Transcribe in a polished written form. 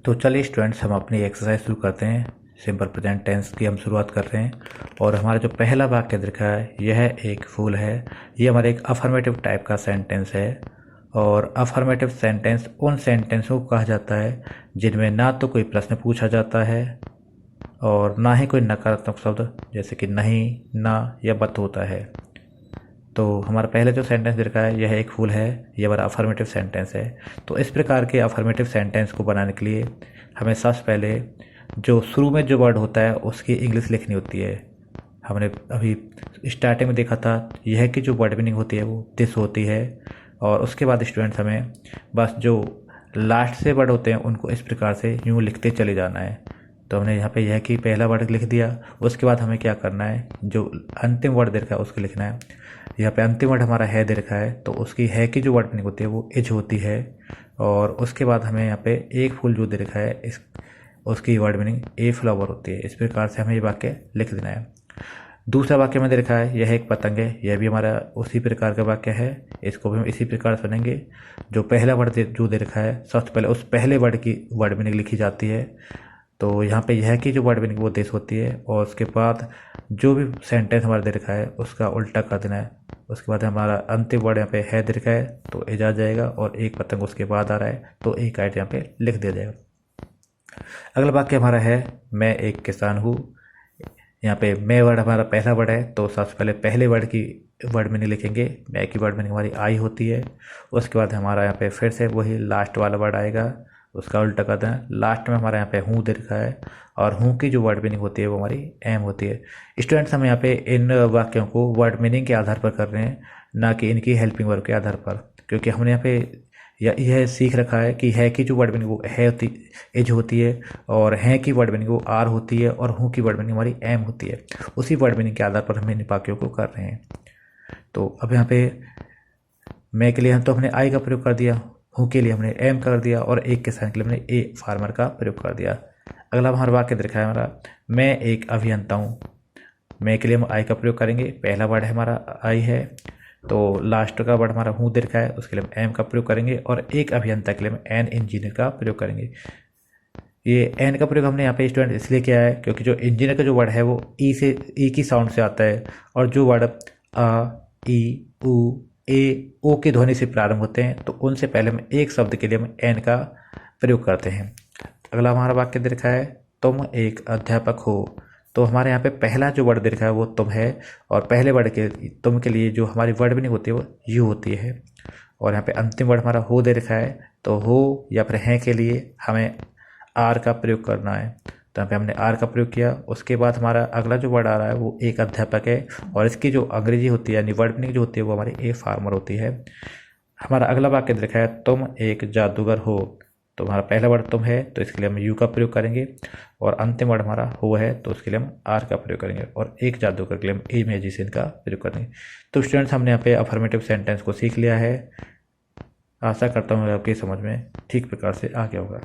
तो चलिए स्टूडेंट्स, हम अपनी एक्सरसाइज शुरू करते हैं। सिंपल प्रेजेंट टेंस की हम शुरुआत कर रहे हैं और हमारा जो पहला वाक्य दिखा है यह एक फूल है। ये हमारे एक अफर्मेटिव टाइप का सेंटेंस है और अफर्मेटिव सेंटेंस उन सेंटेंसों को कहा जाता है जिनमें ना तो कोई प्रश्न पूछा जाता है और ना ही कोई नकारात्मक शब्द जैसे कि नहीं, ना या बत होता है। तो हमारा पहले जो सेंटेंस दे रखा है यह एक फूल है, ये हमारा अफर्मेटिव सेंटेंस है। तो इस प्रकार के अफर्मेटिव सेंटेंस को बनाने के लिए हमें सबसे पहले जो शुरू में जो वर्ड होता है उसकी इंग्लिश लिखनी होती है। हमने अभी स्टार्टिंग में देखा था यह की जो वर्ड मीनिंग होती है वो दिस होती है और उसके बाद स्टूडेंट्स हमें बस जो लास्ट से वर्ड होते हैं उनको इस प्रकार से यूँ लिखते चले जाना है। तो हमने यहाँ पे यह कि पहला वर्ड लिख दिया, उसके बाद हमें क्या करना है, जो अंतिम वर्ड दे रखा है उसको लिखना है। यहाँ पे अंतिम वर्ड हमारा है दे रखा है तो उसकी है की जो वर्ड मीनिंग होती है वो इज होती है और उसके बाद हमें यहाँ पे एक फूल जो दे रखा है इस उसकी वर्ड मीनिंग ए फ्लावर होती है। इस प्रकार से हमें ये वाक्य लिख देना है। दूसरा वाक्य में दे रखा है यह एक पतंग है, यह भी हमारा उसी प्रकार का वाक्य है। इसको भी हम इसी प्रकार से सुनेंगे। जो पहला वर्ड जो दे रखा है सबसे पहले उस पहले वर्ड की वर्ड मीनिंग लिखी जाती है। तो यहाँ पे यह की जो वर्ड मीनिंग वो दिस होती है और उसके बाद जो भी सेंटेंस हमारा दे रखा है उसका उल्टा कर देना है। उसके बाद हमारा अंतिम वर्ड यहाँ पे है दे रखा है तो एज आ जाएगा और एक पतंग उसके बाद आ रहा है तो एक आइट यहाँ पे लिख दिया जाएगा। अगला वाक्य हमारा है मैं एक किसान हूँ। यहाँ पे मैं वर्ड हमारा पहला वर्ड है तो सबसे पहले पहले वर्ड की वर्ड मीनिंग लिखेंगे। मैं की वर्ड मीनिंग हमारी आई होती है। उसके बाद हमारा यहाँ पे फिर से वही लास्ट वाला वर्ड आएगा, उसका उल्टा कर दें। लास्ट में हमारे यहाँ पे हूँ दे रखा है और हूँ की जो वर्ड मीनिंग होती है वो हमारी एम होती है। स्टूडेंट्स, हम यहाँ पे इन वाक्यों को वर्ड मीनिंग के आधार पर कर रहे हैं, ना कि इनकी हेल्पिंग वर्ब के आधार पर, क्योंकि हमने यहाँ पे यह सीख रखा है कि है की जो वर्ड मीनिंग वो है होती एज होती है और है की वर्ड मीनिंग वो आर होती है और हूँ की वर्ड मीनिंग हमारी एम होती है। उसी वर्ड मीनिंग के आधार पर हम इन वाक्यों को कर रहे हैं। तो अब यहाँ पे मैं के लिए हमने आई का प्रयोग कर दिया, हूँ के लिए हमने एम कर दिया और एक किसान के लिए हमने ए फार्मर का प्रयोग कर दिया। अगला हमारा वाक्य दिखा है हमारा मैं एक अभियंता हूँ। मैं के लिए हम आई का प्रयोग करेंगे। पहला वर्ड है हमारा आई है तो लास्ट का वर्ड हमारा हूँ दे रखा है, उसके लिए हम एम का प्रयोग करेंगे और एक अभियंता के लिए हम एन इंजीनियर का प्रयोग करेंगे। ये एन का प्रयोग हमने यहाँ पे स्टूडेंट इसलिए किया है क्योंकि जो इंजीनियर का जो वर्ड है वो ई से ई की साउंड से आता है और जो वर्ड आ ई उ ए ओ की ध्वनि से प्रारंभ होते हैं तो उनसे पहले हम एक शब्द के लिए हम एन का प्रयोग करते हैं। अगला हमारा वाक्य दे रखा है तुम एक अध्यापक हो। तो हमारे यहाँ पे पहला जो वर्ड दे रखा है वो तुम है और पहले वर्ड के तुम के लिए जो हमारी वर्ड मीनिंग होती है वो यू होती है और यहाँ पे अंतिम वर्ड हमारा हो दे रखा है तो हो या फिर हैं के लिए हमें आर का प्रयोग करना है। तो यहाँ पे हमने आर का प्रयोग किया। उसके बाद हमारा अगला जो वर्ड आ रहा है वो एक अध्यापक है और इसकी जो अंग्रेजी होती है यानी वर्ड मीनिंग जो होती है वो हमारी ए फार्मर होती है। हमारा अगला वाक्य लिखा है तुम एक जादूगर हो। तो हमारा पहला वर्ड तुम है तो इसके लिए हम यू का प्रयोग करेंगे और अंतिम वर्ड हमारा हो है तो उसके लिए हम आर का प्रयोग करेंगे और एक जादूगर के लिए हम ए मैजिशियन का प्रयोग करेंगे। तो स्टूडेंट्स, हमने यहाँ पे अफर्मेटिव सेंटेंस को सीख लिया है। आशा करता हूँ आपकी समझ में ठीक प्रकार से आ गया होगा।